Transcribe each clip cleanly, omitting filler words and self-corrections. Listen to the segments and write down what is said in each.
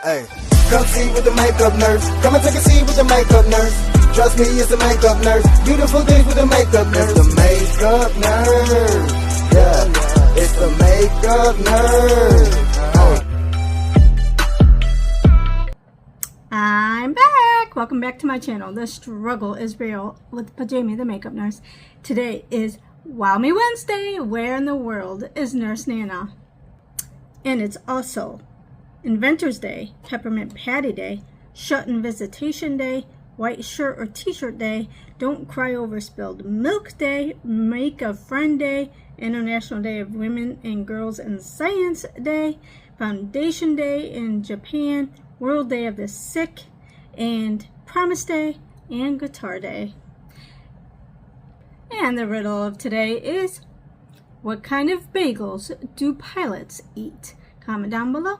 Hey, come see with the makeup nurse. Come and take a seat with the makeup nurse. Trust me, it's the makeup nurse. Beautiful things with the makeup nurse. It's the makeup nurse. Yeah, it's the makeup nurse. I'm back. Welcome back to my channel. The struggle is real with Pajami, the makeup nurse. Today is Wow Me Wednesday. Where in the world is Nurse Nana? And it's also Inventor's Day, Peppermint Patty Day, Shut-in Visitation Day, White Shirt or T-shirt Day, Don't Cry Over Spilled Milk Day, Make a Friend Day, International Day of Women and Girls in Science Day, Foundation Day in Japan, World Day of the Sick, and Promise Day, and Guitar Day. And the riddle of today is, what kind of bagels do pilots eat? Comment down below.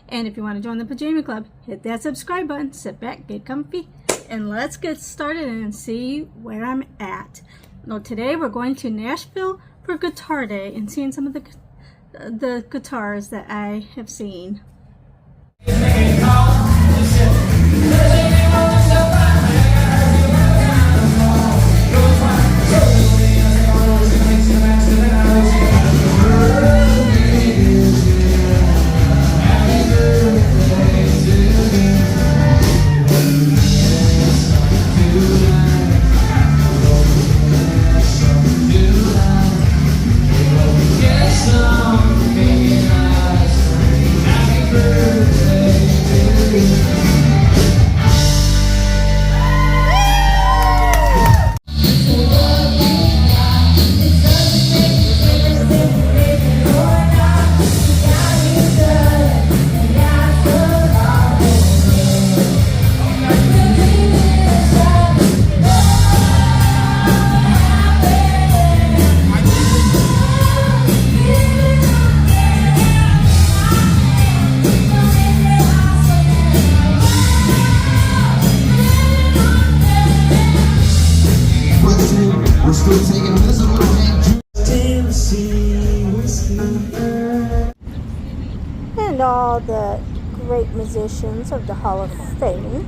And if you want to join the Pajama Club, hit that subscribe button, sit back, get comfy, and let's get started and see where I'm at. Now today we're going to Nashville for Guitar Day and seeing some of the guitars that I have seen. And all the great musicians of the Hall of Fame.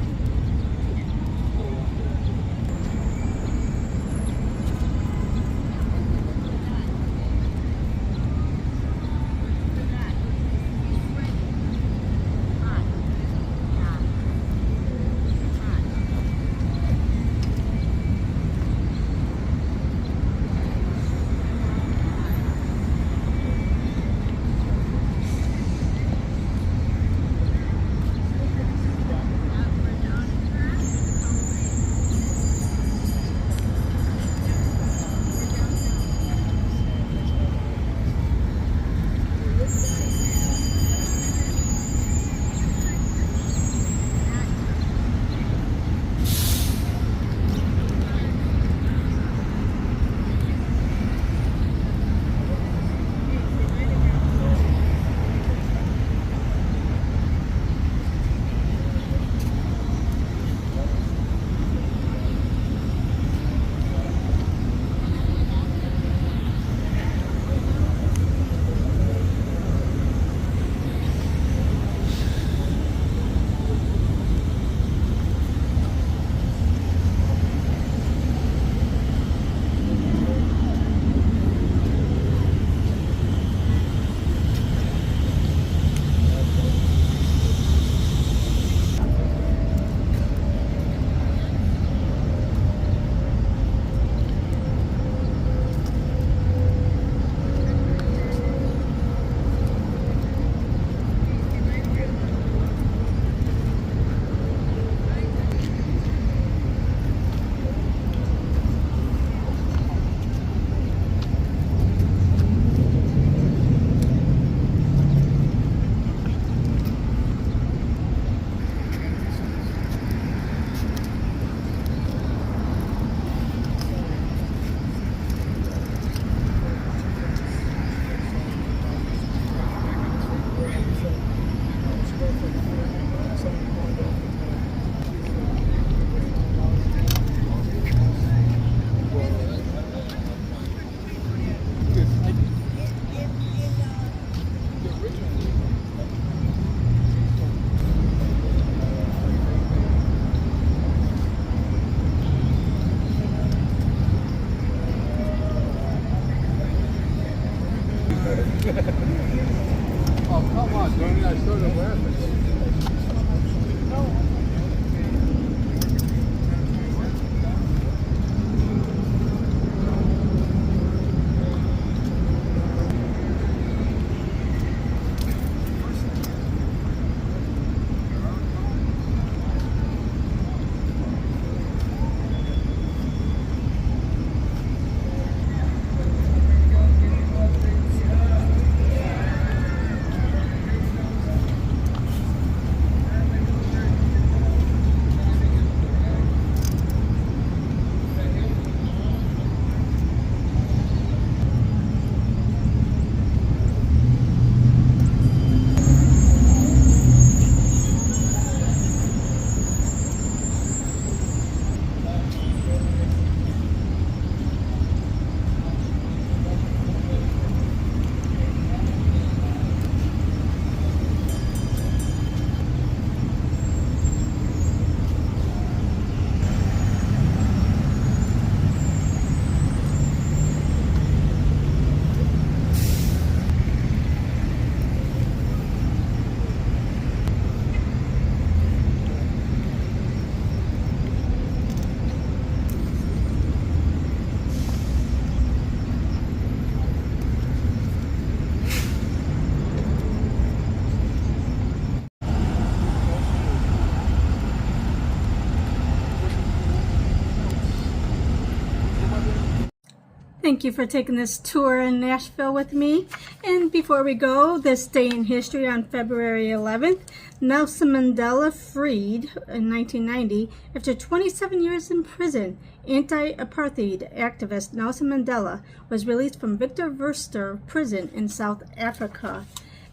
Thank you for taking this tour in Nashville with me. And before we go, this day in history on February 11th, Nelson Mandela freed in 1990 after 27 years in prison. Anti-apartheid activist Nelson Mandela was released from Victor Verster prison in South Africa.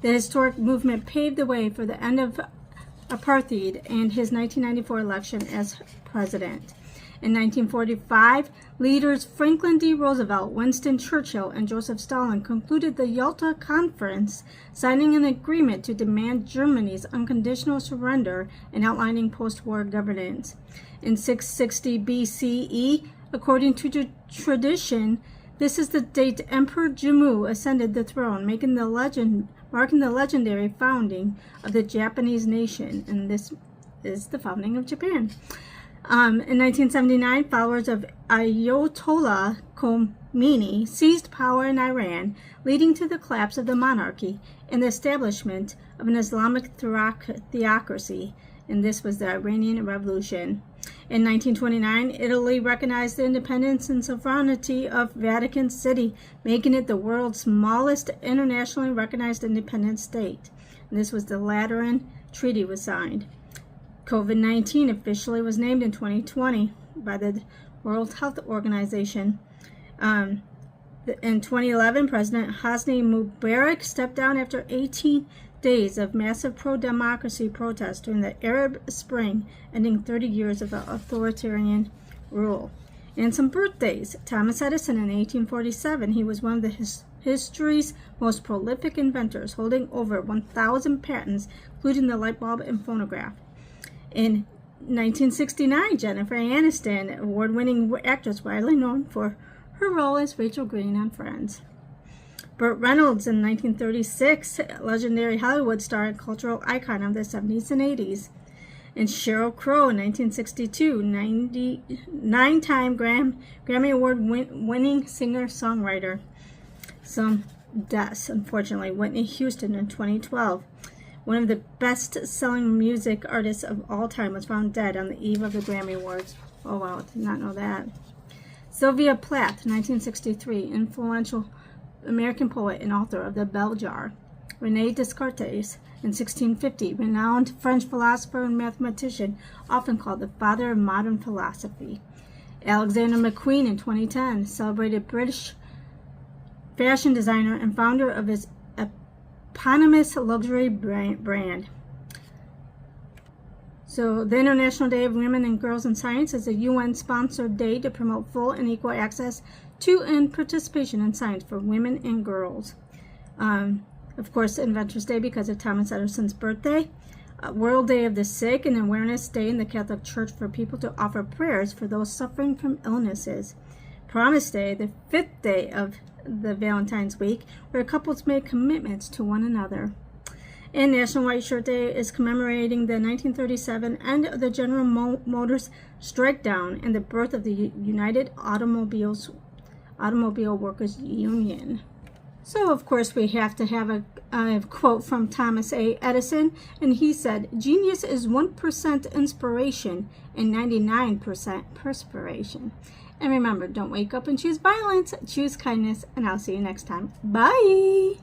The historic movement paved the way for the end of apartheid and his 1994 election as president. In 1945, leaders Franklin D. Roosevelt, Winston Churchill, and Joseph Stalin concluded the Yalta Conference, signing an agreement to demand Germany's unconditional surrender and outlining post-war governance. In 660 BCE, according to tradition, this is the date Emperor Jimmu ascended the throne, marking the legendary founding of the Japanese nation, and this is the founding of Japan. In 1979, followers of Ayatollah Khomeini seized power in Iran, leading to the collapse of the monarchy and the establishment of an Islamic theocracy, and this was the Iranian Revolution. In 1929, Italy recognized the independence and sovereignty of Vatican City, making it the world's smallest internationally recognized independent state. And this was the Lateran Treaty was signed. COVID-19 officially was named in 2020 by the World Health Organization. In 2011, President Hosni Mubarak stepped down after 18 days of massive pro-democracy protests during the Arab Spring, ending 30 years of authoritarian rule. And some birthdays. Thomas Edison in 1847. He was one of the history's most prolific inventors, holding over 1,000 patents, including the light bulb and phonograph. In 1969, Jennifer Aniston, award-winning actress widely known for her role as Rachel Green on Friends. Burt Reynolds in 1936, legendary Hollywood star and cultural icon of the 70s and 80s. And Sheryl Crow in 1962, nine-time Grammy Award-winning singer-songwriter. Some deaths, unfortunately. Whitney Houston in 2012. One of the best-selling music artists of all time was found dead on the eve of the Grammy Awards. Oh wow, did not know that. Sylvia Plath, 1963, influential American poet and author of The Bell Jar. René Descartes, in 1650, renowned French philosopher and mathematician, often called the father of modern philosophy. Alexander McQueen, in 2010, celebrated British fashion designer and founder of his eponymous luxury brand. So the International Day of Women and Girls in Science is a UN-sponsored day to promote full and equal access to and participation in science for women and girls. Of course, Inventors Day because of Thomas Edison's birthday. World Day of the Sick, an awareness day in the Catholic Church for people to offer prayers for those suffering from illnesses. Promise Day, the 5th day of the Valentine's Week, where couples make commitments to one another. And National White Shirt Day is commemorating the 1937 end of the General Motors strike down and the birth of the United Automobile Workers Union. So, of course, we have to have a quote from Thomas A. Edison, and he said, "Genius is 1% inspiration and 99% perspiration." And remember, don't wake up and choose violence, choose kindness, and I'll see you next time. Bye!